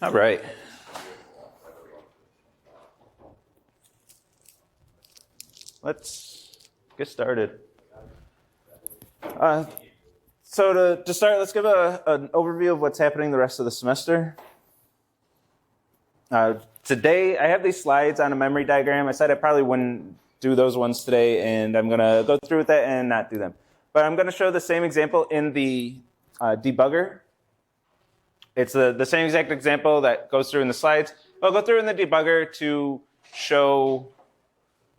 All right. Let's get started. So to start, let's give an overview of what's happening the rest of the semester. Today, I have these slides on a memory diagram. I said I probably wouldn't do those ones today, and I'm going to go through with that and not do them. But I'm going to show the same example in the debugger. It's the same exact example that goes through in the slides. I'll go through in the debugger to show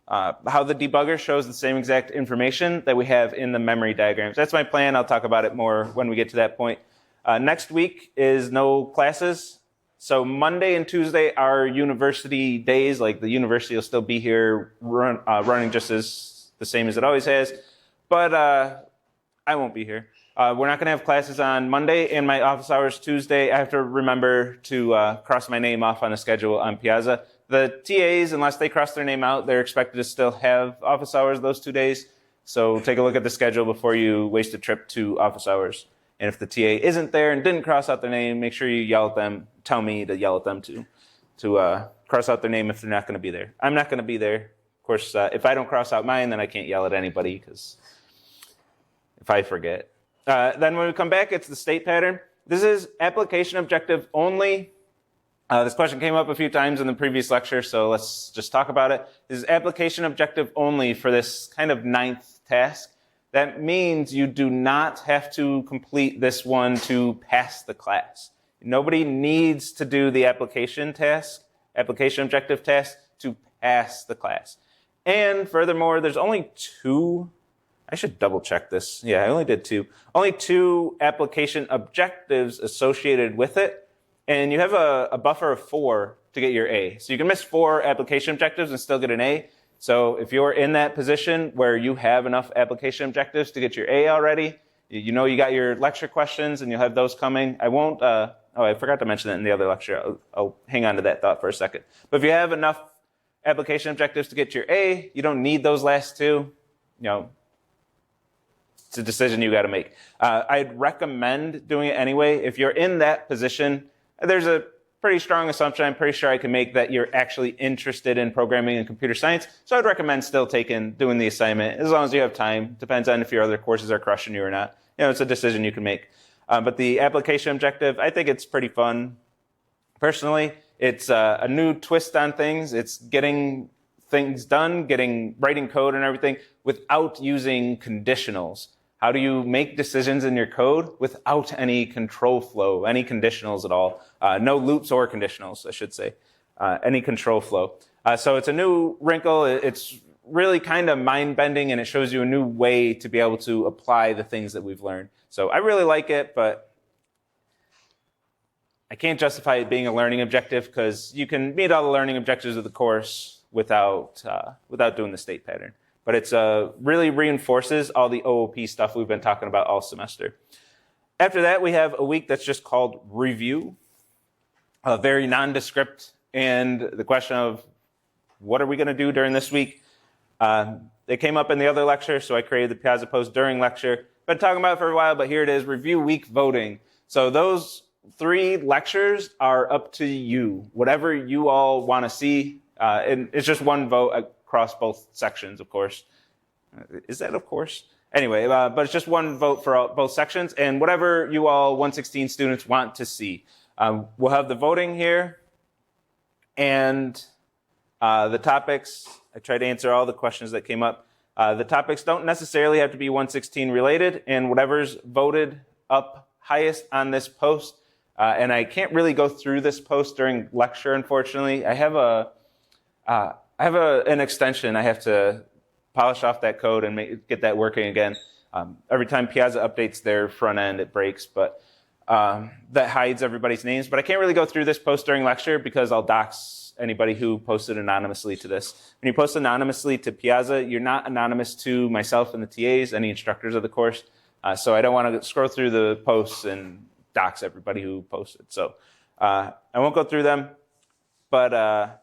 how the debugger shows the same exact information that we have in the memory diagrams. That's my plan. I'll talk about it more when we get to that point. Next week is no classes. So Monday and Tuesday are university days. Like the university will still be here running just as the same as it always has. But I won't be here. We're not going to have classes on Monday, and my office hours Tuesday. I have to remember to cross my name off on the schedule on Piazza. The TAs, unless they cross their name out, they're expected to still have office hours those 2 days. So take a look at the schedule before you waste a trip to office hours. And if the TA isn't there and didn't cross out their name, make sure you yell at them. Tell me to yell at them to cross out their name if they're not going to be there. I'm not going to be there. Of course, if I don't cross out mine, then I can't yell at anybody because if I forget. Then when we come back, it's the state pattern. This is application objective only. This question came up a few times in the previous lecture, so let's just talk about it. This is application objective only for this kind of 9th task. That means you do not have to complete this one to pass the class. Nobody needs to do the application objective task to pass the class. And furthermore, there's only 2. I should double check this. Yeah, I only did 2. Only 2 application objectives associated with it. And you have a buffer of 4 to get your A. So you can miss 4 application objectives and still get an A. So if you're in that position where you have enough application objectives to get your A already, you know you got your lecture questions and you'll have those coming. I won't, I forgot to mention that in the other lecture. I'll hang on to that thought for a second. But if you have enough application objectives to get your A, you don't need those last 2. You know, it's a decision you got to make. I'd recommend doing it anyway. If you're in that position, there's a pretty strong assumption I'm pretty sure I can make that you're actually interested in programming and computer science. So I'd recommend still doing the assignment as long as you have time. Depends on if your other courses are crushing you or not. You know, it's a decision you can make. But the application objective, I think it's pretty fun. Personally, it's a new twist on things. It's getting things done, writing code and everything without using conditionals. How do you make decisions in your code without any control flow, any conditionals at all? No loops or conditionals, I should say. Any control flow. So it's a new wrinkle. It's really kind of mind-bending, and it shows you a new way to be able to apply the things that we've learned. So I really like it, but I can't justify it being a learning objective because you can meet all the learning objectives of the course without doing the state pattern. But it's really reinforces all the OOP stuff we've been talking about all semester. After that, we have a week that's just called review, very nondescript, and the question of what are we going to do during this week? It came up in the other lecture, so I created the Piazza post during lecture. Been talking about it for a while, but here it is, review week voting. So those 3 lectures are up to you, whatever you all want to see. And it's just one vote across both sections, of course. Is that of course? Anyway, but it's just one vote for both sections, and whatever you all 116 students want to see. We'll have the voting here, and the topics. I tried to answer all the questions that came up. The topics don't necessarily have to be 116 related, and whatever's voted up highest on this post, and I can't really go through this post during lecture, unfortunately. I have an extension. I have to polish off that code and get that working again. Every time Piazza updates their front end, it breaks, but that hides everybody's names. But I can't really go through this post during lecture because I'll dox anybody who posted anonymously to this. When you post anonymously to Piazza, you're not anonymous to myself and the TAs, any instructors of the course. So I don't want to scroll through the posts and dox everybody who posted. So I won't go through them, but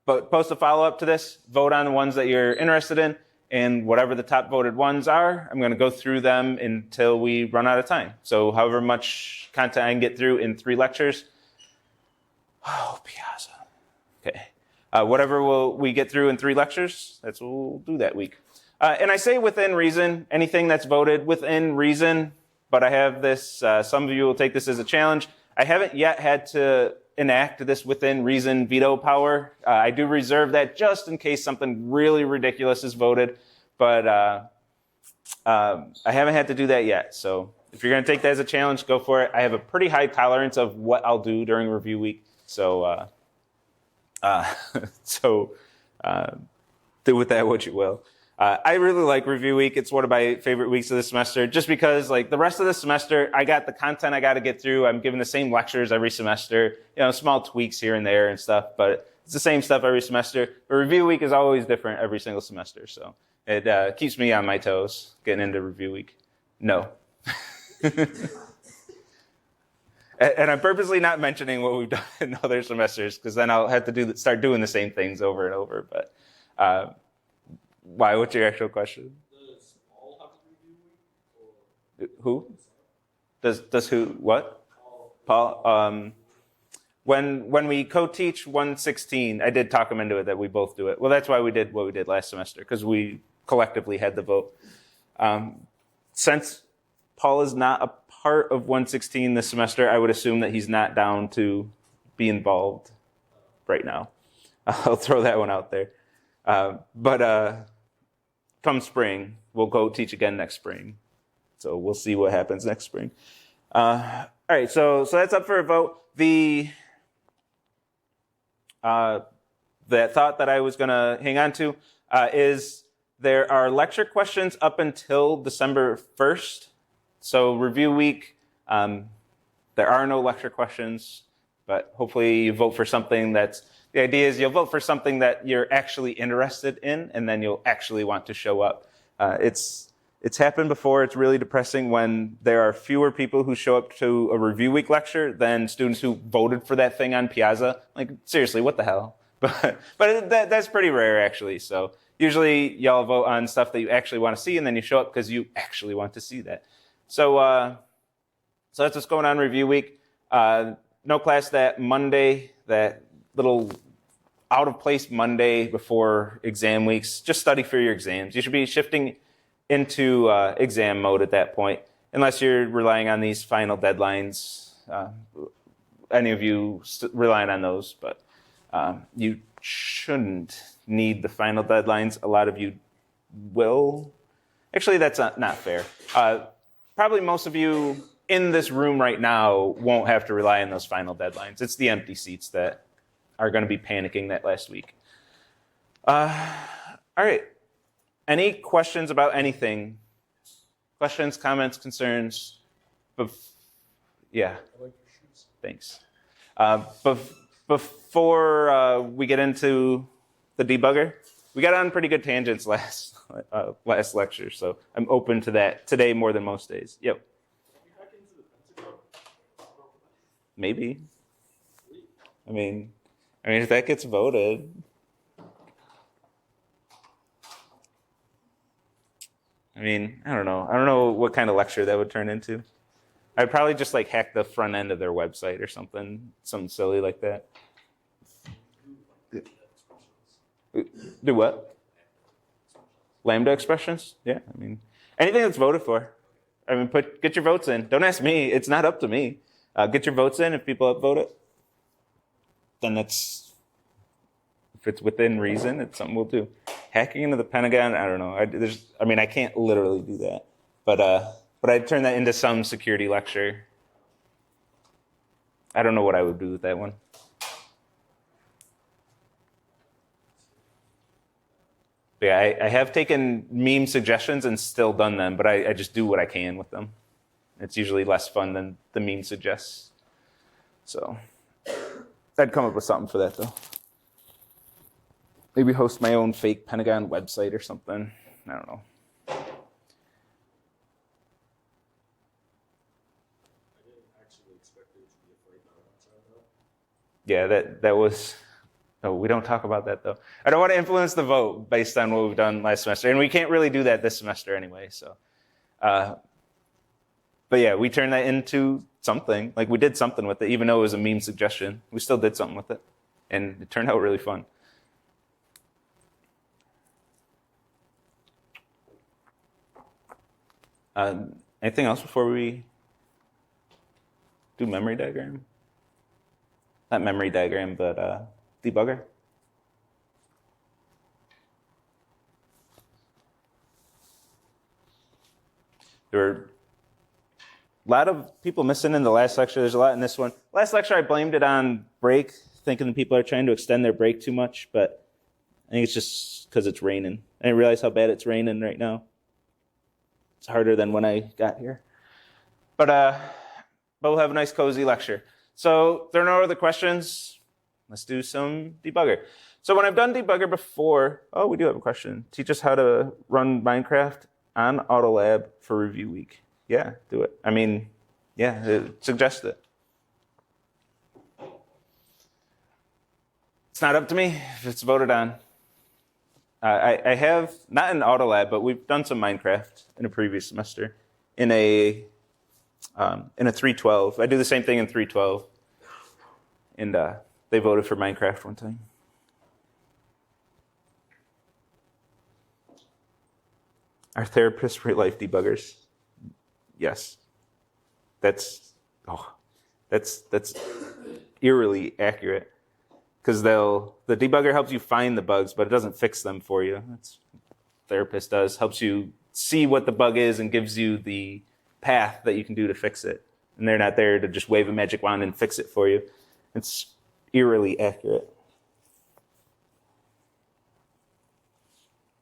post a follow-up to this, vote on the ones that you're interested in, and whatever the top voted ones are, I'm going to go through them until we run out of time. So however much content I can get through in 3 lectures. Oh, Piazza. Okay. Whatever we get through in 3 lectures, that's what we'll do that week. And I say within reason, anything that's voted within reason, but I have this, some of you will take this as a challenge. I haven't yet had to enact this within reason veto power. I do reserve that just in case something really ridiculous is voted, but I haven't had to do that yet. So if you're going to take that as a challenge, go for it. I have a pretty high tolerance of what I'll do during review week. So, do with that what you will. I really like review week. It's one of my favorite weeks of the semester, just because like the rest of the semester, I got the content I got to get through. I'm given the same lectures every semester, small tweaks here and there and stuff, but it's the same stuff every semester. But review week is always different every single semester. So it keeps me on my toes getting into review week. No. And I'm purposely not mentioning what we've done in other semesters, because then I'll have to start doing the same things over and over. But why? What's your actual question? Does Paul have a review week? Who? Does who? What? Paul. When we co-teach 116, I did talk him into it that we both do it. Well, that's why we did what we did last semester, because we collectively had the vote. Since Paul is not a part of 116 this semester, I would assume that he's not down to be involved right now. I'll throw that one out there. But come spring, we'll go teach again next spring. So we'll see what happens next spring. All right, so that's up for a vote. That thought that I was going to hang on to is there are lecture questions up until December 1st. So review week, there are no lecture questions, but hopefully you vote for something the idea is you'll vote for something that you're actually interested in, and then you'll actually want to show up. It's happened before. It's really depressing when there are fewer people who show up to a review week lecture than students who voted for that thing on Piazza. Like, seriously, what the hell? But that's pretty rare, actually. So usually y'all vote on stuff that you actually want to see, and then you show up because you actually want to see that. So that's what's going on review week. No class that Monday, that little out of place Monday before exam weeks. Just study for your exams. You should be shifting into exam mode at that point, unless you're relying on these final deadlines. Any of you relying on those, but you shouldn't need the final deadlines. A lot of you will. Actually, that's not fair. Probably most of you in this room right now won't have to rely on those final deadlines. It's the empty seats that are going to be panicking that last week. All right. Any questions about anything? Questions, comments, concerns? Yeah. I like your shoes. Thanks. Before we get into the debugger, we got on pretty good tangents last lecture, so I'm open to that today more than most days. Yep. Can you hack into the Pentagon? Maybe. I mean, if that gets voted. I don't know. I don't know what kind of lecture that would turn into. I'd probably just like hack the front end of their website or something silly like that. Do what? Lambda expressions? Yeah, anything that's voted for. Get your votes in. Don't ask me. It's not up to me. Get your votes in. If people upvote it, then if it's within reason, it's something we'll do. Hacking into the Pentagon, I don't know. I can't literally do that, but I'd turn that into some security lecture. I don't know what I would do with that one. But yeah, I have taken meme suggestions and still done them, but I just do what I can with them. It's usually less fun than the meme suggests. So I'd come up with something for that, though. Maybe host my own fake Pentagon website or something. I don't know. I didn't actually expect it to be a fight that one time, though. Yeah, that was Oh, we don't talk about that, though. I don't want to influence the vote based on what we've done last semester. And we can't really do that this semester anyway. So, but yeah, we turned that into something. Like, we did something with it, even though it was a meme suggestion. We still did something with it. And it turned out really fun. Anything else before we do memory diagram? Not memory diagram, but debugger. There were a lot of people missing in the last lecture. There's a lot in this one. Last lecture, I blamed it on break, thinking that people are trying to extend their break too much, but I think it's just because it's raining. I didn't realize how bad it's raining right now. It's harder than when I got here. But we'll have a nice, cozy lecture. So there are no other questions. Let's do some debugger. So when I've done debugger before, oh, we do have a question. Teach us how to run Minecraft on Autolab for review week. Yeah, do it. I mean, yeah, suggest it. It's not up to me if it's voted on. I have, not in Autolab, but we've done some Minecraft in a previous semester in a 312. I do the same thing in 312. And they voted for Minecraft one time. Are therapists real-life debuggers? Yes. That's eerily accurate. Because the debugger helps you find the bugs, but it doesn't fix them for you. That's what the therapist does. Helps you see what the bug is and gives you the path that you can do to fix it. And they're not there to just wave a magic wand and fix it for you. It's eerily accurate.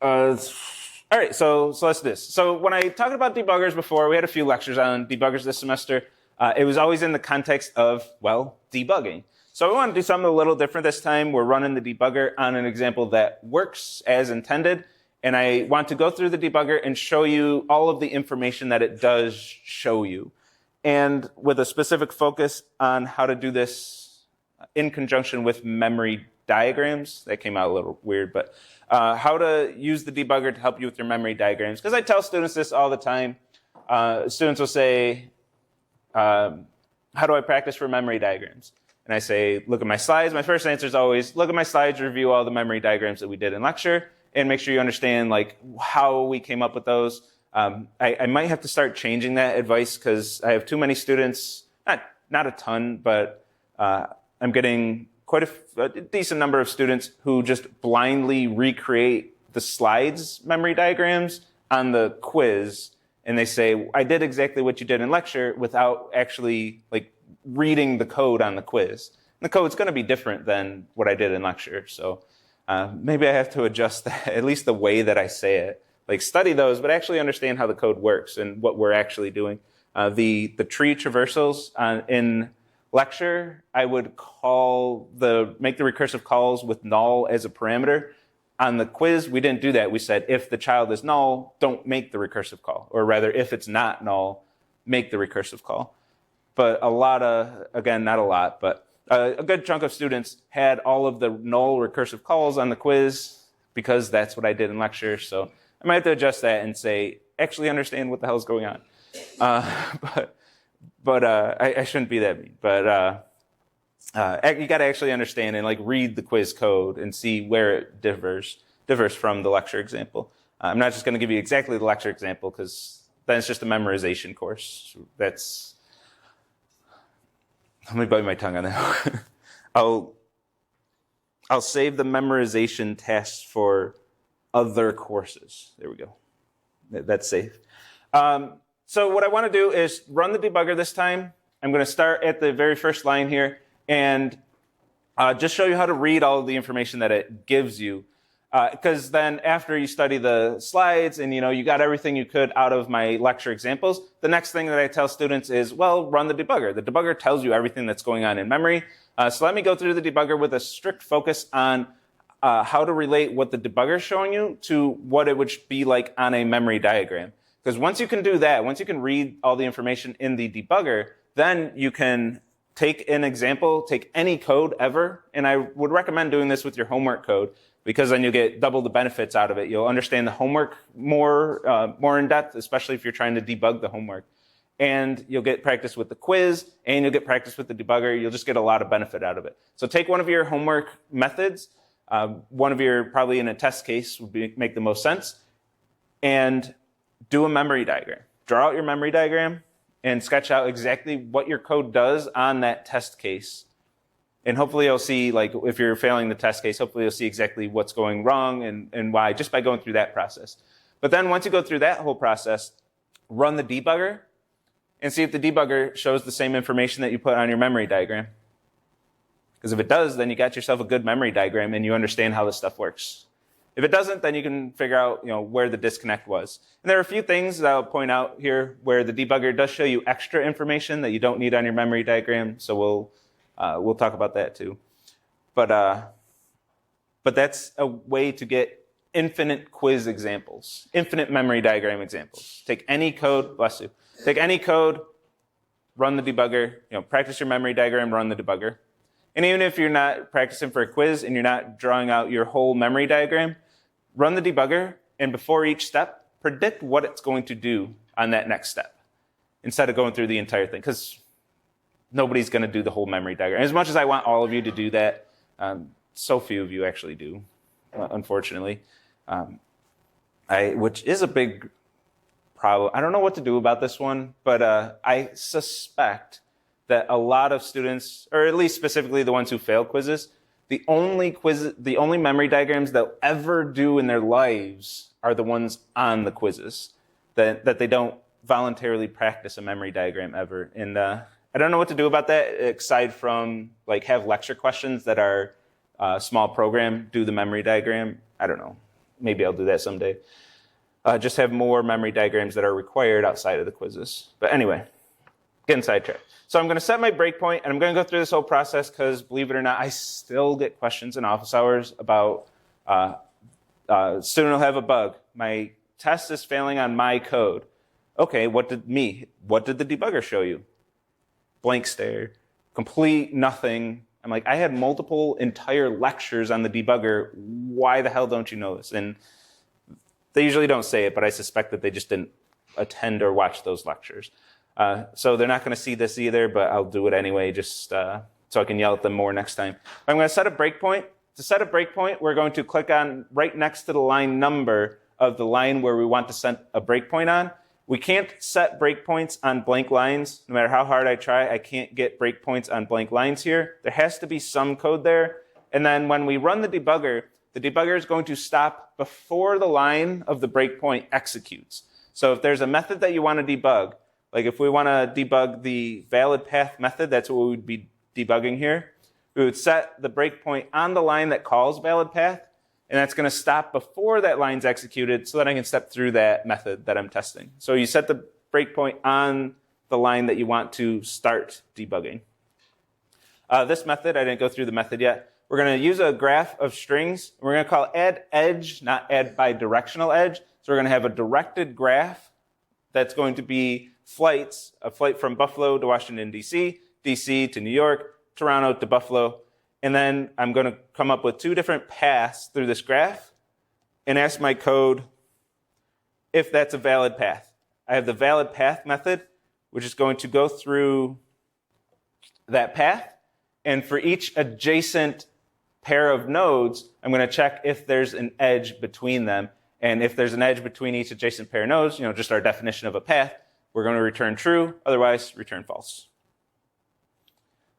All right, so let's do this. So when I talked about debuggers before, we had a few lectures on debuggers this semester. It was always in the context of, well, debugging. So we want to do something a little different this time. We're running the debugger on an example that works as intended. And I want to go through the debugger and show you all of the information that it does show you. And with a specific focus on how to do this in conjunction with memory diagrams. That came out a little weird, but how to use the debugger to help you with your memory diagrams. Because I tell students this all the time. Students will say, how do I practice for memory diagrams? And I say, look at my slides. My first answer is always, look at my slides, review all the memory diagrams that we did in lecture, and make sure you understand like how we came up with those. I might have to start changing that advice because I have too many students, not a ton, but I'm getting quite a decent number of students who just blindly recreate the slides memory diagrams on the quiz. And they say, I did exactly what you did in lecture without actually like reading the code on the quiz. And the code's going to be different than what I did in lecture. So maybe I have to adjust that, at least the way that I say it. Like make those, but actually understand how the code works and what we're actually doing. The tree traversals in lecture, I would make the recursive calls with null as a parameter. On the quiz, we didn't do that. We said, if the child is null, don't make the recursive call. Or rather, if it's not null, make the recursive call. But again, not a lot, but a good chunk of students had all of the null recursive calls on the quiz because that's what I did in lecture. So I might have to adjust that and say, actually understand what the hell is going on. But I shouldn't be that mean. But you got to actually understand and like read the quiz code and see where it differs from the lecture example. I'm not just going to give you exactly the lecture example because then it's just a memorization course. Let me bite my tongue on that. I'll save the memorization tasks for other courses. There we go. That's safe. So what I want to do is run the debugger this time. I'm going to start at the very first line here and just show you how to read all of the information that it gives you. Because then after you study the slides and you got everything you could out of my lecture examples, the next thing that I tell students is, well, run the debugger. The debugger tells you everything that's going on in memory. So let me go through the debugger with a strict focus on how to relate what the debugger is showing you to what it would be like on a memory diagram. Because once you can do that, once you can read all the information in the debugger, then you can take an example, take any code ever, and I would recommend doing this with your homework code because then you'll get double the benefits out of it. You'll understand the homework more in depth, especially if you're trying to debug the homework. And you'll get practice with the quiz, and you'll get practice with the debugger. You'll just get a lot of benefit out of it. So take one of your homework methods, one of your, probably in a test case would make the most sense, and do a memory diagram. Draw out your memory diagram and sketch out exactly what your code does on that test case. And hopefully you'll see, like, if you're failing the test case, hopefully you'll see exactly what's going wrong and why, just by going through that process. But then once you go through that whole process, run the debugger and see if the debugger shows the same information that you put on your memory diagram. Because if it does, then you got yourself a good memory diagram and you understand how this stuff works. If it doesn't, then you can figure out, where the disconnect was. And there are a few things that I'll point out here where the debugger does show you extra information that you don't need on your memory diagram. So we'll talk about that too. But that's a way to get infinite quiz examples, infinite memory diagram examples. Take any code, bless you. Take any code, run the debugger, practice your memory diagram, run the debugger. And even if you're not practicing for a quiz and you're not drawing out your whole memory diagram, run the debugger, and before each step, predict what it's going to do on that next step instead of going through the entire thing, because nobody's going to do the whole memory diagram. As much as I want all of you to do that, so few of you actually do, unfortunately, which is a big problem. I don't know what to do about this one, but I suspect that a lot of students, or at least specifically the ones who fail quizzes, the only memory diagrams they'll ever do in their lives are the ones on the quizzes, that they don't voluntarily practice a memory diagram ever. And I don't know what to do about that, aside from have lecture questions that are small program, do the memory diagram. I don't know. Maybe I'll do that someday. Just have more memory diagrams that are required outside of the quizzes. But anyway, getting sidetracked. So I'm going to set my breakpoint, and I'm going to go through this whole process because, believe it or not, I still get questions in office hours about student will have a bug. My test is failing on my code. Okay, what did the debugger show you? Blank stare, complete nothing. I'm like, I had multiple entire lectures on the debugger. Why the hell don't you know this? And they usually don't say it, but I suspect that they just didn't attend or watch those lectures. So they're not going to see this either, but I'll do it anyway, just so I can yell at them more next time. I'm going to set a breakpoint. To set a breakpoint, we're going to click on right next to the line number of the line where we want to set a breakpoint on. We can't set breakpoints on blank lines. No matter how hard I try, I can't get breakpoints on blank lines here. There has to be some code there. And then when we run the debugger is going to stop before the line of the breakpoint executes. So if there's a method that you want to debug, like if we want to debug the valid path method, that's what we would be debugging here. We would set the breakpoint on the line that calls valid path, and that's going to stop before that line's executed so that I can step through that method that I'm testing. So you set the breakpoint on the line that you want to start debugging. This method, I didn't go through the method yet. We're going to use a graph of strings. We're going to call add edge, not add by directional edge. So we're going to have a directed graph that's going to be flights, a flight from Buffalo to Washington, D.C., D.C. to New York, Toronto to Buffalo. And then I'm going to come up with two different paths through this graph and ask my code if that's a valid path. I have the valid path method, which is going to go through that path. And for each adjacent pair of nodes, I'm going to check if there's an edge between them. And if there's an edge between each adjacent pair of nodes, just our definition of a path, we're going to return true, otherwise return false.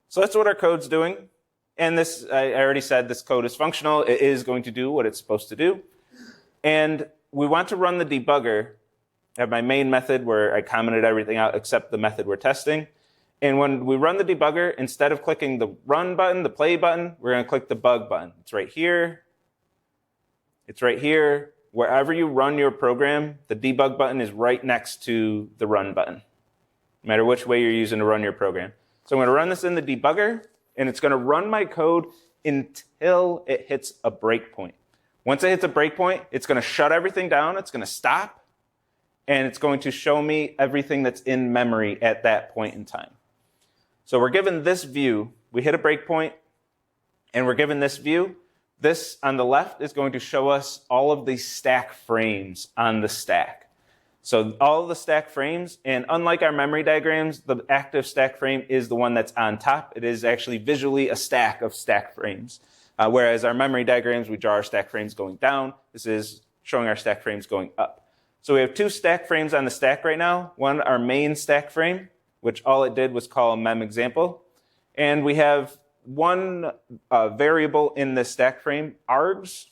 So that's what our code's doing. And this, I already said this code is functional. It is going to do what it's supposed to do. And we want to run the debugger. I have my main method where I commented everything out except the method we're testing. And when we run the debugger, instead of clicking the run button, the play button, we're going to click the bug button. It's right here. It's right here. Wherever you run your program, the debug button is right next to the run button, no matter which way you're using to run your program. So I'm going to run this in the debugger, and it's going to run my code until it hits a breakpoint. Once it hits a breakpoint, it's going to shut everything down, it's going to stop, and it's going to show me everything that's in memory at that point in time. So we're given this view. We hit a breakpoint, and we're given this view. This on the left is going to show us all of the stack frames on the stack. So all of the stack frames, and unlike our memory diagrams, the active stack frame is the one that's on top. It is actually visually a stack of stack frames. Whereas our memory diagrams, we draw our stack frames going down. This is showing our stack frames going up. So we have two stack frames on the stack right now. One, our main stack frame, which all it did was call a mem example. And we have one variable in the stack frame, args,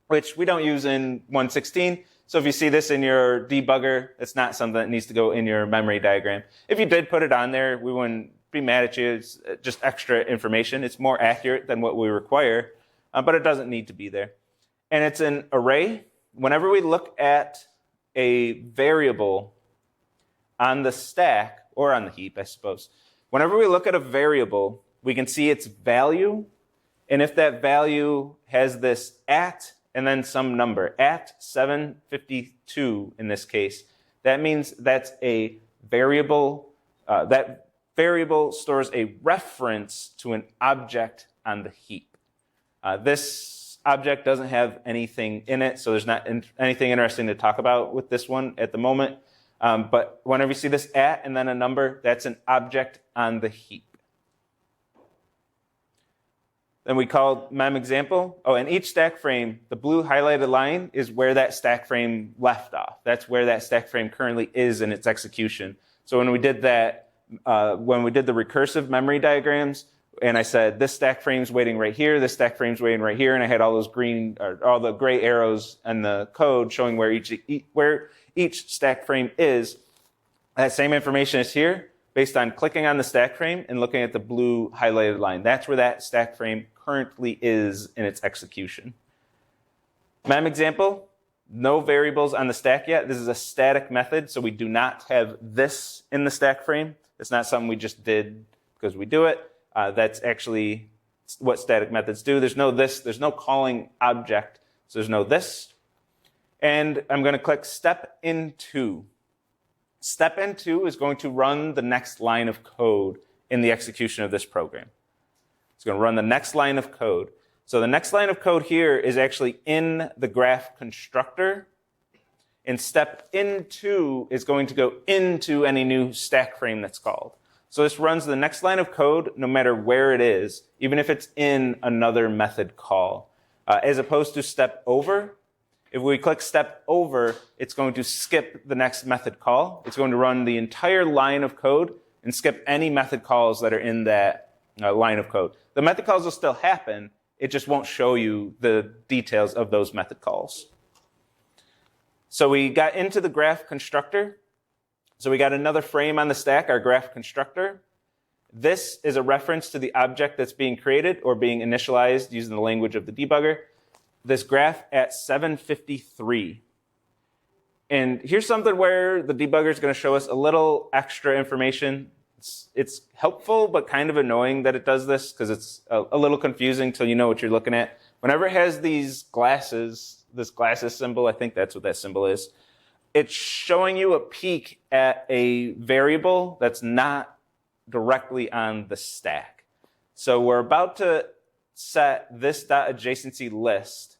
which we don't use in 1.16. So if you see this in your debugger, it's not something that needs to go in your memory diagram. If you did put it on there, we wouldn't be mad at you. It's just extra information. It's more accurate than what we require, but it doesn't need to be there. And it's an array. Whenever we look at a variable on the stack, or on the heap, I suppose, whenever we look at a variable, we can see its value. And if that value has this at and then some number, at 752 in this case, that means that's a variable. That variable stores a reference to an object on the heap. This object doesn't have anything in it, so there's not anything interesting to talk about with this one at the moment. But whenever you see this at and then a number, that's an object on the heap. Then we call mem example. Oh, and each stack frame, the blue highlighted line is where that stack frame left off. That's where that stack frame currently is in its execution. So when we did that, when we did the recursive memory diagrams, and I said this stack frame's waiting right here, this stack frame's waiting right here, and I had all those green or all the gray arrows in the code showing where each stack frame is. That same information is here based on clicking on the stack frame and looking at the blue highlighted line. That's where that stack frame currently is in its execution. Mem example, no variables on the stack yet. This is a static method, so we do not have this in the stack frame. It's not something we just did because we do it. That's actually what static methods do. There's no this, there's no calling object, so there's no this. And I'm going to click step into. Step into is going to run the next line of code in the execution of this program. It's going to run the next line of code. So the next line of code here is actually in the graph constructor. And step into is going to go into any new stack frame that's called. So this runs the next line of code no matter where it is, even if it's in another method call. As opposed to step over, if we click step over, it's going to skip the next method call. It's going to run the entire line of code and skip any method calls that are in that line of code. The method calls will still happen. It just won't show you the details of those method calls. So we got into the graph constructor. So we got another frame on the stack, our graph constructor. This is a reference to the object that's being created or being initialized using the language of the debugger. This graph at 753. And here's something where the debugger is going to show us a little extra information. It's helpful, but kind of annoying that it does this because it's a little confusing until you know what you're looking at. Whenever it has these glasses, this glasses symbol, I think that's what that symbol is, it's showing you a peek at a variable that's not directly on the stack. So we're about to set this .adjacency list.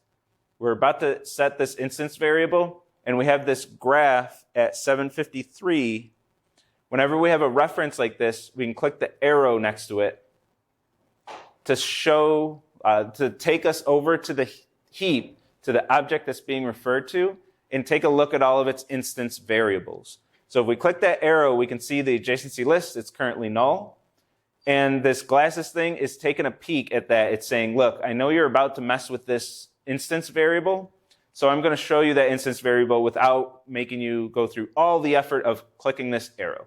We're about to set this instance variable, and we have this graph at 753. Whenever we have a reference like this, we can click the arrow next to it to show, to take us over to the heap, to the object that's being referred to, and take a look at all of its instance variables. So if we click that arrow, we can see the adjacency list. It's currently null. And this glasses thing is taking a peek at that. It's saying, look, I know you're about to mess with this instance variable, so I'm going to show you that instance variable without making you go through all the effort of clicking this arrow.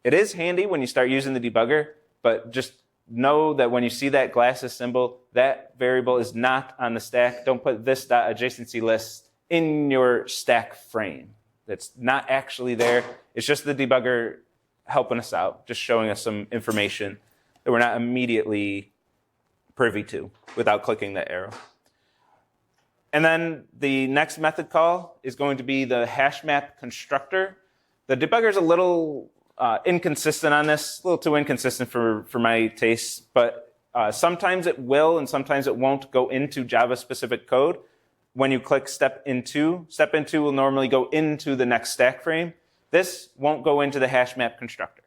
It is handy when you start using the debugger, but just know that when you see that glasses symbol, that variable is not on the stack. Don't put this .adjacency list in your stack frame. That's not actually there. It's just the debugger helping us out, just showing us some information that we're not immediately privy to without clicking that arrow. And then the next method call is going to be the hash map constructor. The debugger is a little inconsistent on this, a little too inconsistent for my tastes, but sometimes it will and sometimes it won't go into Java-specific code. When you click step into will normally go into the next stack frame. This won't go into the hash map constructor.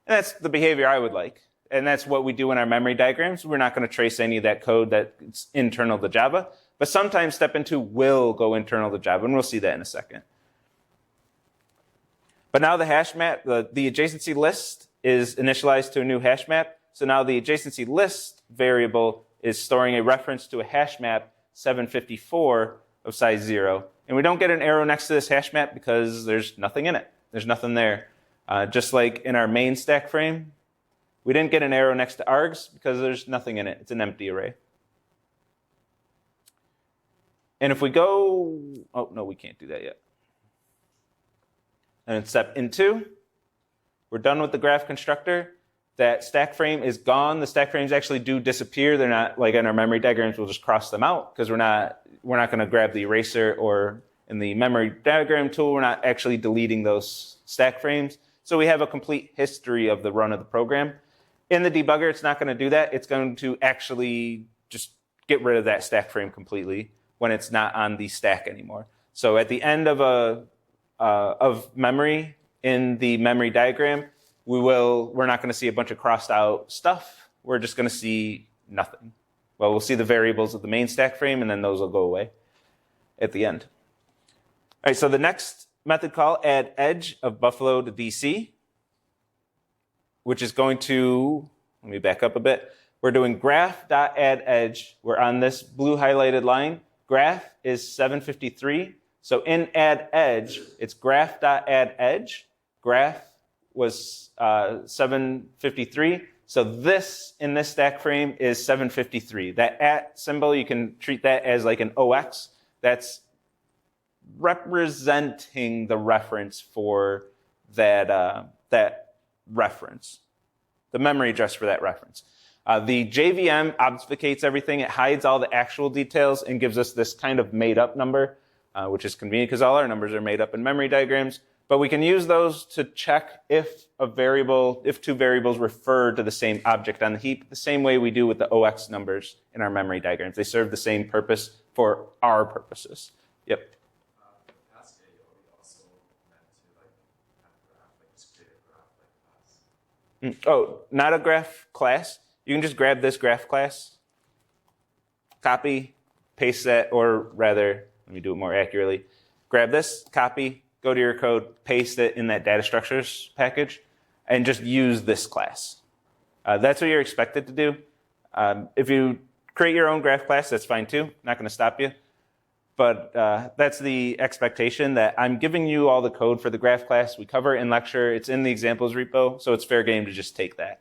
And that's the behavior I would like. And that's what we do in our memory diagrams. We're not going to trace any of that code that's internal to Java. But sometimes step into will go internal to Java, and we'll see that in a second. But now the hash map, the adjacency list is initialized to a new hash map. So now the adjacency list variable is storing a reference to a hash map 754 of size 0. And we don't get an arrow next to this hash map because there's nothing in it. There's nothing there. Just like in our main stack frame, we didn't get an arrow next to args because there's nothing in it. It's an empty array. And if we go, oh, no, we can't do that yet. And then step into, we're done with the graph constructor. That stack frame is gone. The stack frames actually do disappear. They're not like in our memory diagrams, we'll just cross them out because we're not going to grab the eraser, or in the memory diagram tool, we're not actually deleting those stack frames. So we have a complete history of the run of the program. In the debugger, it's not going to do that. It's going to actually just get rid of that stack frame completely when it's not on the stack anymore. So at the end of memory in the memory diagram, we're not going to see a bunch of crossed out stuff. We're just going to see nothing. Well, we'll see the variables of the main stack frame, and then those will go away at the end. All right, so the next method call, add edge of Buffalo to DC, which is going to, let me back up a bit. We're doing graph.addEdge. We're on this blue highlighted line. Graph is 753. So in add edge, it's graph.addEdge. Graph was 753. So this in this stack frame is 753. That at symbol, you can treat that as like an OX. That's representing the reference for that reference, the memory address for that reference. The JVM obfuscates everything. It hides all the actual details and gives us this kind of made-up number, which is convenient because all our numbers are made up in memory diagrams. But we can use those to check if two variables refer to the same object on the heap, the same way we do with the OX numbers in our memory diagrams. They serve the same purpose for our purposes. Yep. Oh, not a graph class. You can just grab this graph class, copy, paste that, or rather, let me do it more accurately. Grab this, copy, go to your code, paste it in that data structures package, and just use this class. That's what you're expected to do. If you create your own graph class, that's fine too. Not going to stop you. But that's the expectation, that I'm giving you all the code for the graph class. We cover it in lecture. It's in the examples repo, so it's fair game to just take that.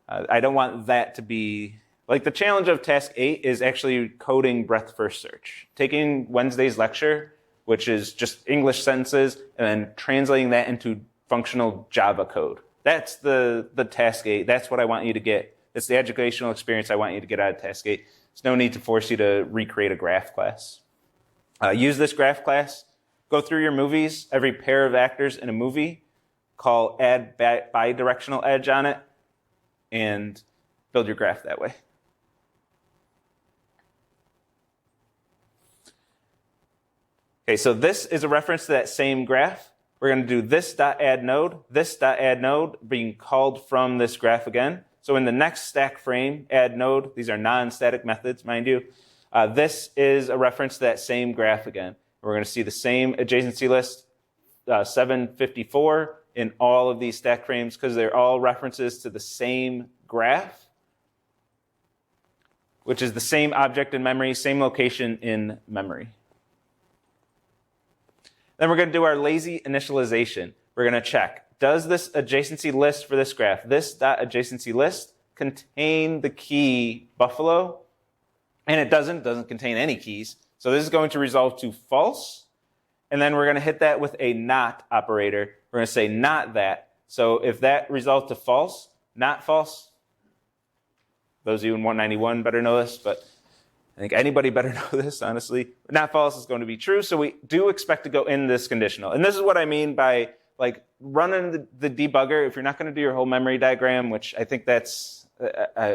I don't want that to be, like the challenge of task 8 is actually coding breadth first search. Taking Wednesday's lecture, which is just English sentences, and then translating that into functional Java code. That's the task 8. That's what I want you to get. That's the educational experience I want you to get out of task 8. There's no need to force you to recreate a graph class. Use this graph class. Go through your movies. Every pair of actors in a movie, call add bidirectional edge on it, and build your graph that way. Okay, so this is a reference to that same graph. We're going to do this.addNode being called from this graph again. So in the next stack frame, add node, these are non-static methods, mind you. This is a reference to that same graph again. We're going to see the same adjacency list, 754, in all of these stack frames because they're all references to the same graph, which is the same object in memory, same location in memory. Then we're going to do our lazy initialization. We're going to check, does this adjacency list for this graph, this.adjacency list, contain the key Buffalo? And it doesn't contain any keys. So this is going to resolve to false. And then we're going to hit that with a not operator. We're going to say not that. So if that resolved to false, not false, those of you in 191 better know this, but I think anybody better know this, honestly. Not false is going to be true. So we do expect to go in this conditional. And this is what I mean by like running the debugger, if you're not going to do your whole memory diagram, which I think that's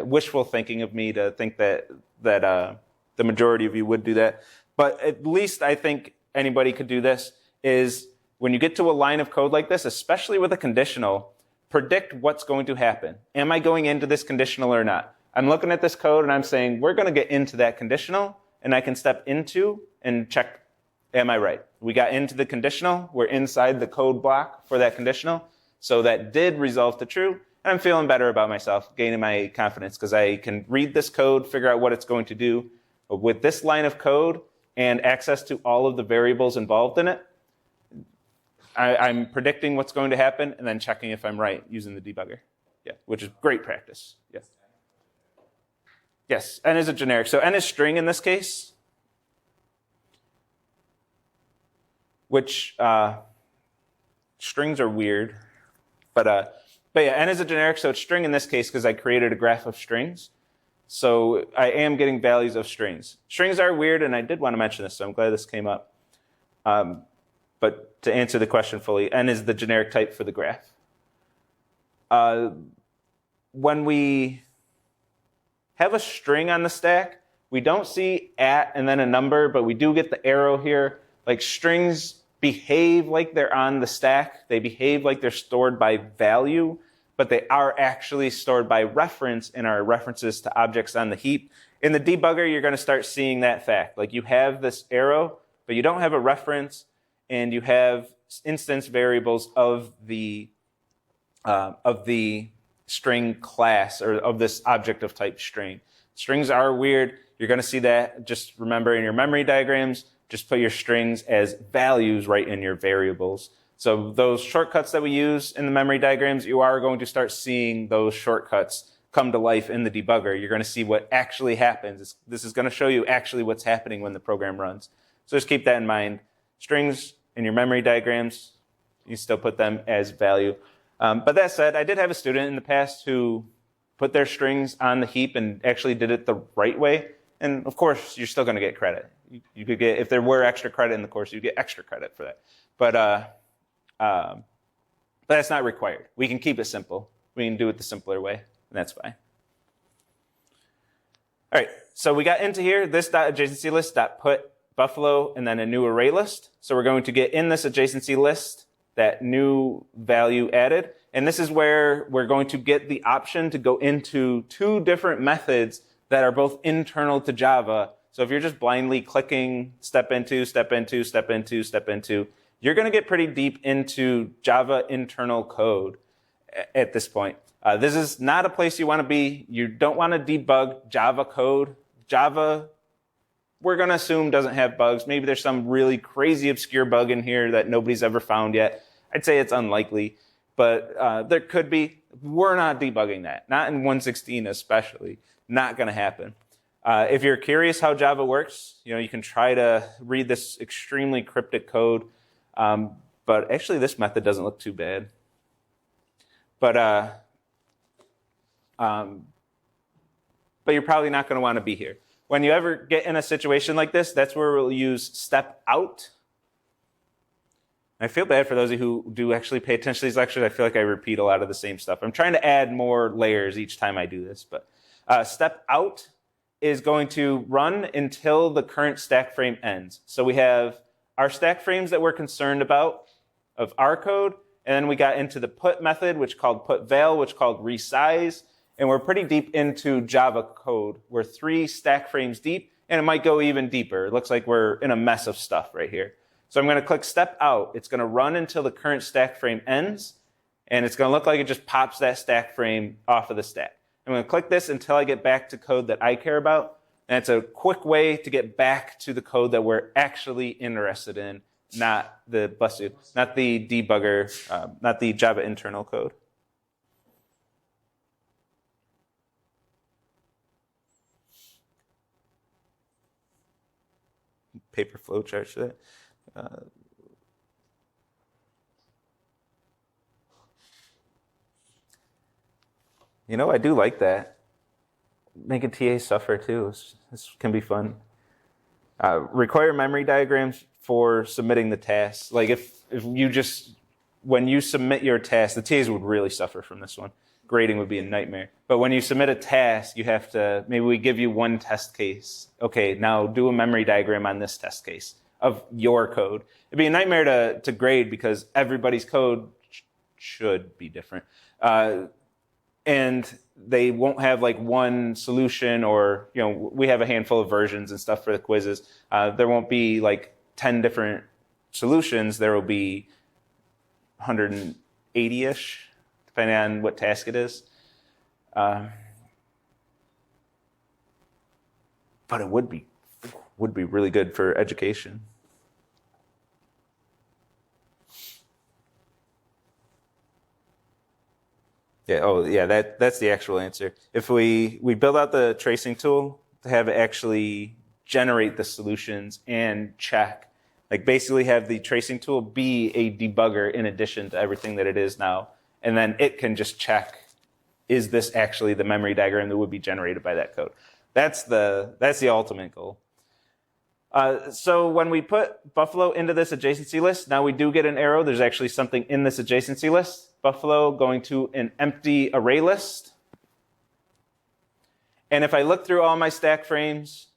wishful thinking of me to think that the majority of you would do that. But at least I think anybody could do this, is when you get to a line of code like this, especially with a conditional, predict what's going to happen. Am I going into this conditional or not? I'm looking at this code and I'm saying, we're going to get into that conditional, and I can step into and check, am I right? We got into the conditional, we're inside the code block for that conditional, so that did resolve to true, and I'm feeling better about myself, gaining my confidence, because I can read this code, figure out what it's going to do. With this line of code and access to all of the variables involved in it, I'm predicting what's going to happen and then checking if I'm right using the debugger. Yeah, which is great practice. Yes. Yes, n is a generic. So n is string in this case, which strings are weird. But yeah, n is a generic, so it's string in this case because I created a graph of strings. So I am getting values of strings. Strings are weird, and I did want to mention this, so I'm glad this came up. But to answer the question fully, n is the generic type for the graph. When we have a string on the stack, we don't see at and then a number, but we do get the arrow here. Like, strings behave like they're on the stack. They behave like they're stored by value, but they are actually stored by reference in our references to objects on the heap. In the debugger, you're going to start seeing that fact. Like, you have this arrow, but you don't have a reference, and you have instance variables of the string class, or of this object of type string. Strings are weird. You're going to see that. Just remember, in your memory diagrams, just put your strings as values right in your variables. So those shortcuts that we use in the memory diagrams, you are going to start seeing those shortcuts come to life in the debugger. You're going to see what actually happens. This is going to show you actually what's happening when the program runs. So just keep that in mind. Strings in your memory diagrams, you still put them as value. But that said, I did have a student in the past who put their strings on the heap and actually did it the right way. And of course, you're still going to get credit. You could get, if there were extra credit in the course, you get extra credit for that. But that's not required. We can keep it simple. We can do it the simpler way, and that's fine. All right, so we got into here, this .adjacency list .put buffalo, and then a new array list. So we're going to get in this adjacency list that new value added. And this is where we're going to get the option to go into two different methods that are both internal to Java. So if you're just blindly clicking step into, step into, step into, step into, you're going to get pretty deep into Java internal code at this point. This is not a place you want to be. You don't want to debug Java code. Java, we're going to assume, doesn't have bugs. Maybe there's some really crazy obscure bug in here that nobody's ever found yet. I'd say it's unlikely, but there could be. We're not debugging that. Not in 1.16 especially. Not going to happen. If you're curious how Java works, you can try to read this extremely cryptic code. But actually, this method doesn't look too bad. But you're probably not going to want to be here. When you ever get in a situation like this, that's where we'll use step out. I feel bad for those of you who do actually pay attention to these lectures. I feel like I repeat a lot of the same stuff. I'm trying to add more layers each time I do this. But step out is going to run until the current stack frame ends. So we have our stack frames that we're concerned about of our code, and then we got into the put method, which called put val, which called resize, and we're pretty deep into Java code. We're 3 stack frames deep, and it might go even deeper. It looks like we're in a mess of stuff right here. So I'm going to click step out. It's going to run until the current stack frame ends, and it's going to look like it just pops that stack frame off of the stack. I'm going to click this until I get back to code that I care about, and it's a quick way to get back to the code that we're actually interested in, not the debugger, not the Java internal code. Paper flow chart for that. I do like that. Making TA suffer too. This can be fun. Require memory diagrams for submitting the tasks. Like if you just when you submit your task, the TAs would really suffer from this one. Grading would be a nightmare. But when you submit a task, you have to, maybe we give you one test case. Okay, now do a memory diagram on this test case of your code. It'd be a nightmare to grade because everybody's code should be different. And they won't have like one solution, or, you know, we have a handful of versions and stuff for the quizzes. There won't be like 10 different solutions. There will be 180-ish, depending on what task it is. But it would be really good for education. Yeah, oh yeah, that's the actual answer. If we build out the tracing tool to have it actually generate the solutions and check, like basically have the tracing tool be a debugger in addition to everything that it is now. And then it can just check, is this actually the memory diagram that would be generated by that code? That's the ultimate goal. So when we put Buffalo into this adjacency list, now we do get an arrow. There's actually something in this adjacency list. Buffalo going to an empty array list. And if I look through all my stack frames,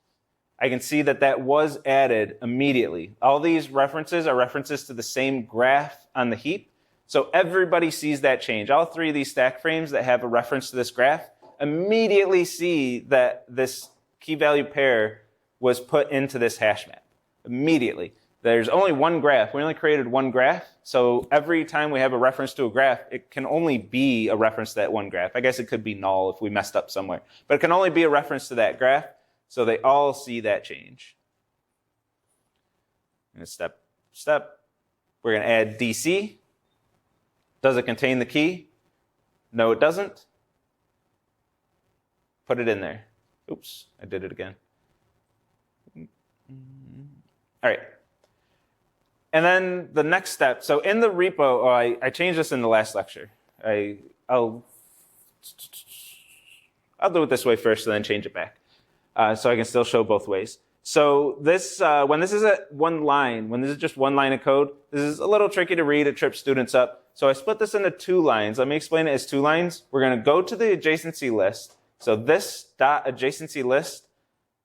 I can see that that was added immediately. All these references are references to the same graph on the heap. So everybody sees that change. All three of these stack frames that have a reference to this graph immediately see that this key value pair was put into this hash map. Immediately. There's only one graph. We only created one graph. So every time we have a reference to a graph, it can only be a reference to that one graph. I guess it could be null if we messed up somewhere. But it can only be a reference to that graph. So they all see that change. And step. We're going to add DC. Does it contain the key? No, it doesn't. Put it in there. Oops, I did it again. All right. And then the next step. So in the repo, I changed this in the last lecture. I'll do it this way first and then change it back. So I can still show both ways. So this, when this is at one line, when this is just one line of code, this is a little tricky to read. It trips students up. So I split this into two lines. Let me explain it as two lines. We're going to go to the adjacency list. So this dot adjacency list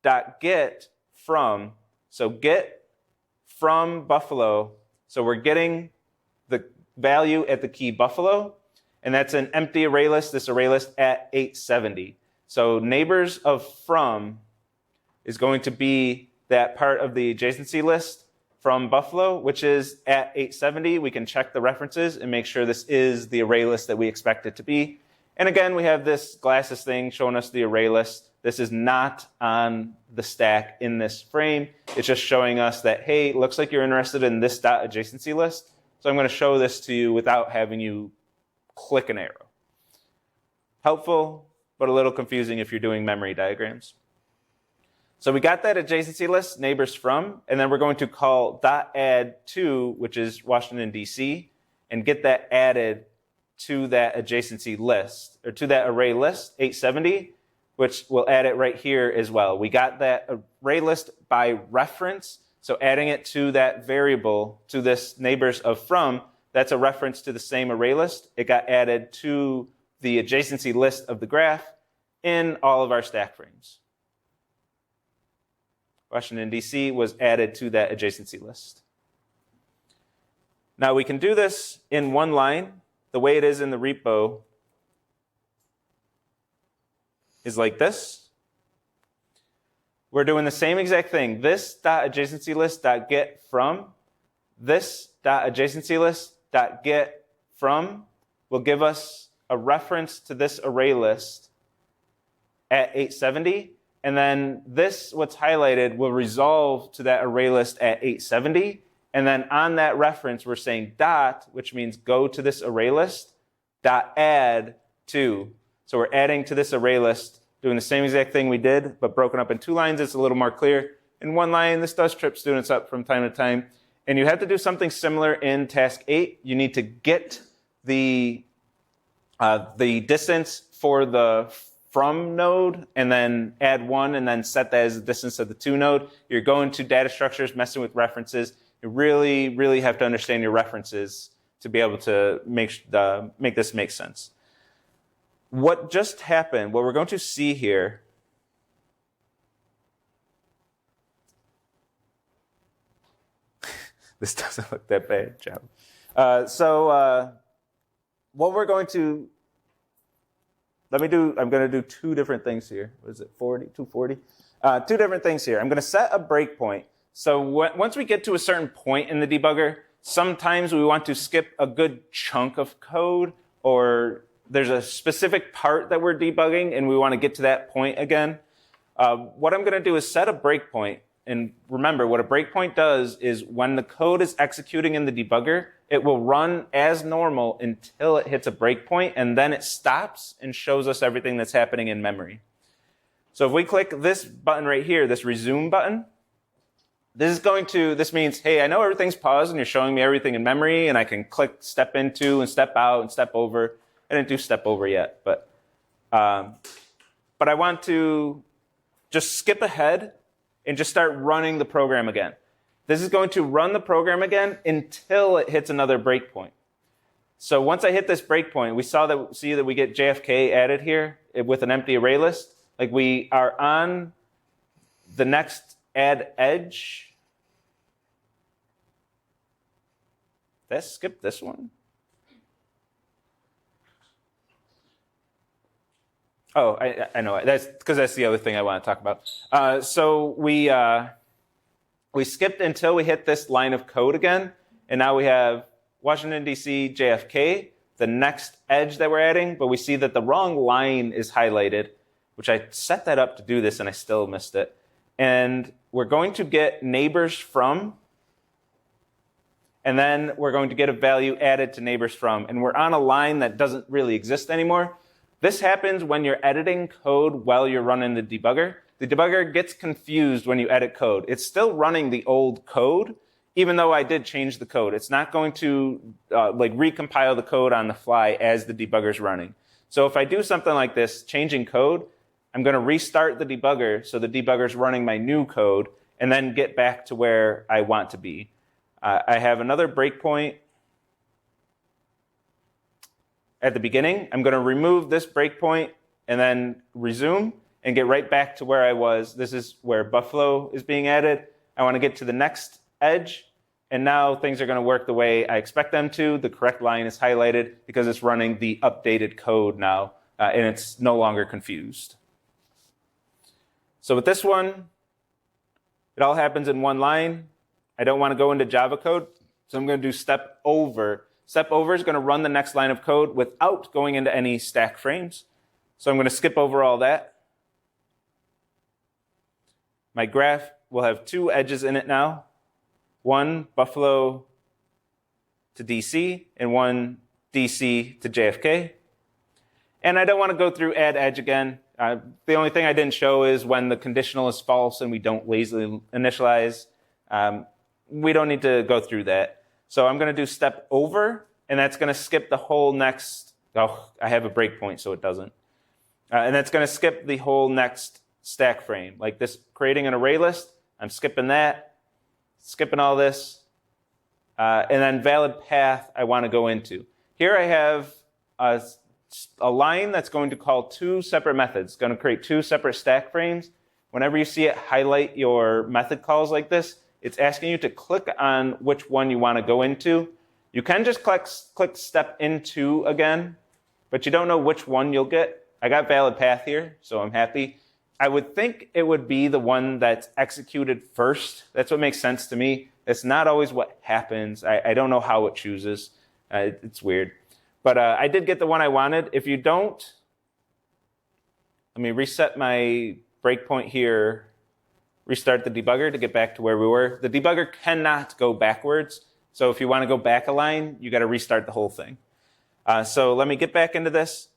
dot get from. So get from Buffalo. So we're getting the value at the key Buffalo. And that's an empty array list, this array list at 870. So neighbors of from is going to be that part of the adjacency list from Buffalo, which is at 870. We can check the references and make sure this is the array list that we expect it to be. And again, we have this glasses thing showing us the array list. This is not on the stack in this frame. It's just showing us that, hey, looks like you're interested in this dot adjacency list. So I'm going to show this to you without having you click an arrow. Helpful, but a little confusing if you're doing memory diagrams. So we got that adjacency list, neighbors from, and then we're going to call .add to, which is Washington, D.C., and get that added to that adjacency list, or to that array list, 870, which we'll add it right here as well. We got that array list by reference, so adding it to that variable, to this neighbors of from, that's a reference to the same array list. It got added to the adjacency list of the graph in all of our stack frames. Washington, D.C. was added to that adjacency list. Now we can do this in one line. The way it is in the repo is like this. We're doing the same exact thing. This dot adjacency list dot get from, this dot adjacency list dot get from will give us a reference to this array list at 870. And then this, what's highlighted, will resolve to that array list at 870. And then on that reference, we're saying dot, which means go to this array list, dot add to. So we're adding to this array list, doing the same exact thing we did, but broken up in two lines. It's a little more clear. In one line, this does trip students up from time to time. And you have to do something similar in task 8. You need to get the distance for the from node, and then add 1, and then set that as the distance of the to node. You're going to data structures, messing with references. You really, really have to understand your references to be able to make this make sense. What just happened, what we're going to see here, this doesn't look that bad, job. What we're going to, I'm going to do two different things here. What is it, 240? Two different things here. I'm going to set a breakpoint. So once we get to a certain point in the debugger, sometimes we want to skip a good chunk of code, or there's a specific part that we're debugging and we want to get to that point again. What I'm going to do is set a breakpoint. And remember, what a breakpoint does is when the code is executing in the debugger, it will run as normal until it hits a breakpoint, and then it stops and shows us everything that's happening in memory. So if we click this button right here, this resume button, this means, hey, I know everything's paused and you're showing me everything in memory, and I can click step into and step out and step over. I didn't do step over yet, but I want to just skip ahead and just start running the program again. This is going to run the program again until it hits another breakpoint. So once I hit this breakpoint, see that we get JFK added here with an empty array list. Like we are on the next add edge. Did I skip this one? Oh, I know. That's because that's the other thing I want to talk about. So we skipped until we hit this line of code again, and now we have Washington, D.C., JFK, the next edge that we're adding, but we see that the wrong line is highlighted, which I set that up to do this, and I still missed it. And we're going to get neighbors from, and then we're going to get a value added to neighbors from, and we're on a line that doesn't really exist anymore. This happens when you're editing code while you're running the debugger. The debugger gets confused when you edit code. It's still running the old code, even though I did change the code. It's not going to recompile the code on the fly as the debugger's running. So if I do something like this, changing code, I'm going to restart the debugger so the debugger's running my new code and then get back to where I want to be. I have another breakpoint at the beginning. I'm going to remove this breakpoint and then resume and get right back to where I was. This is where Buffalo is being added. I want to get to the next edge, and now things are going to work the way I expect them to. The correct line is highlighted because it's running the updated code now, and it's no longer confused. So with this one, it all happens in one line. I don't want to go into Java code, so I'm going to do step over. Step over is going to run the next line of code without going into any stack frames. So I'm going to skip over all that. My graph will have two edges in it now. One Buffalo to DC and one DC to JFK. And I don't want to go through add edge again. The only thing I didn't show is when the conditional is false and we don't lazily initialize. We don't need to go through that. So I'm going to do step over, and that's going to skip the whole next. Oh, I have a breakpoint, so it doesn't. And that's going to skip the whole next stack frame. Like this, creating an array list, I'm skipping that, skipping all this, and then valid path I want to go into. Here I have a line that's going to call two separate methods. It's going to create two separate stack frames. Whenever you see it highlight your method calls like this, it's asking you to click on which one you want to go into. You can just click step into again, but you don't know which one you'll get. I got valid path here, so I'm happy. I would think it would be the one that's executed first. That's what makes sense to me. It's not always what happens. I don't know how it chooses. It's weird. But I did get the one I wanted. If you don't, let me reset my breakpoint here, restart the debugger to get back to where we were. The debugger cannot go backwards. So if you want to go back a line, you got to restart the whole thing. So let me get back into this.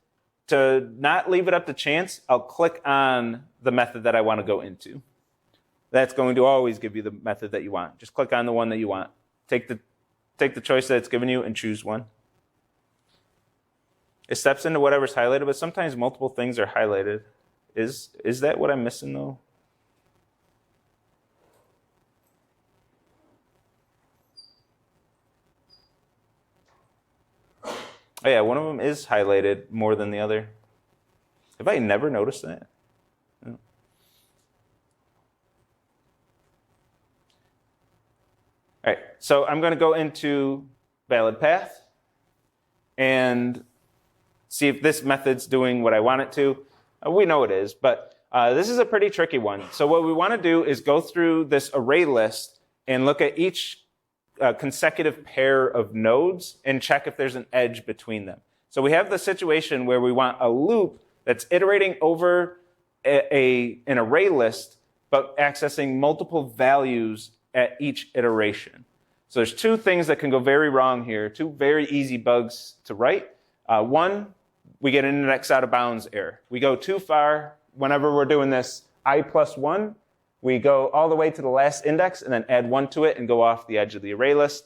To not leave it up to chance, I'll click on the method that I want to go into. That's going to always give you the method that you want. Just click on the one that you want. Take the choice that it's given you and choose one. It steps into whatever's highlighted, but sometimes multiple things are highlighted. Is that what I'm missing, though? Oh yeah, one of them is highlighted more than the other. Have I never noticed that? No. All right, so I'm going to go into valid path and see if this method's doing what I want it to. We know it is, but this is a pretty tricky one. So what we want to do is go through this array list and look at each consecutive pair of nodes and check if there's an edge between them. So we have the situation where we want a loop that's iterating over an array list, but accessing multiple values at each iteration. So there's two things that can go very wrong here, two very easy bugs to write. One, we get an index out of bounds error. We go too far whenever we're doing this I+1. We go all the way to the last index and then add 1 to it and go off the edge of the array list.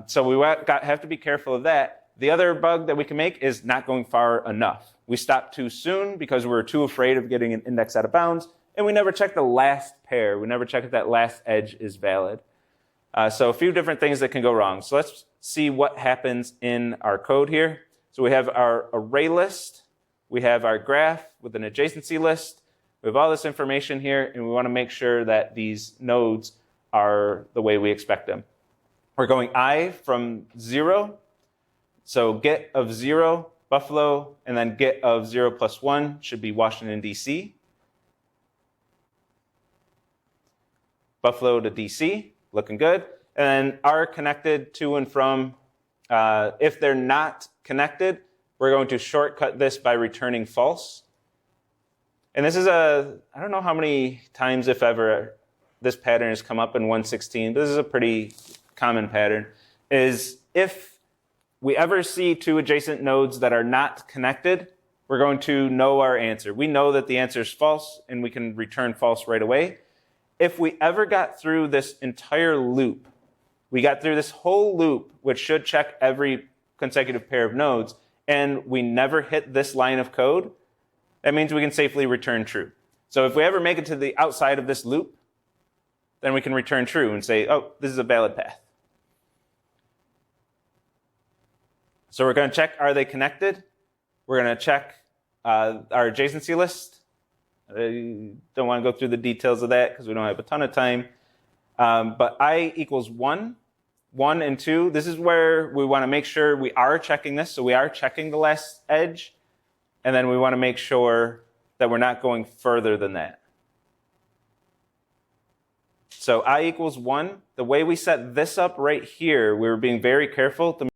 So we have to be careful of that. The other bug that we can make is not going far enough. We stop too soon because we're too afraid of getting an index out of bounds, and we never check the last pair. We never check if that last edge is valid. So a few different things that can go wrong. So let's see what happens in our code here. So we have our array list. We have our graph with an adjacency list. We have all this information here, and we want to make sure that these nodes are the way we expect them. We're going I from 0. So get of 0, Buffalo, and then get of 0 plus 1 should be Washington, D.C. Buffalo to D.C., looking good. And then are connected to and from. If they're not connected, we're going to shortcut this by returning false. And this is I don't know how many times, if ever, this pattern has come up in 116, but this is a pretty common pattern, is if we ever see two adjacent nodes that are not connected, we're going to know our answer. We know that the answer is false, and we can return false right away. If we ever got through this entire loop, we got through this whole loop, which should check every consecutive pair of nodes, and we never hit this line of code, that means we can safely return true. So if we ever make it to the outside of this loop, then we can return true and say, oh, this is a valid path. So we're going to check, are they connected? We're going to check our adjacency list. I don't want to go through the details of that because we don't have a ton of time. But I equals 1, 1 and 2. This is where we want to make sure we are checking this. So we are checking the last edge. And then we want to make sure that we're not going further than that. So I equals 1. The way we set this up right here, we were being very careful to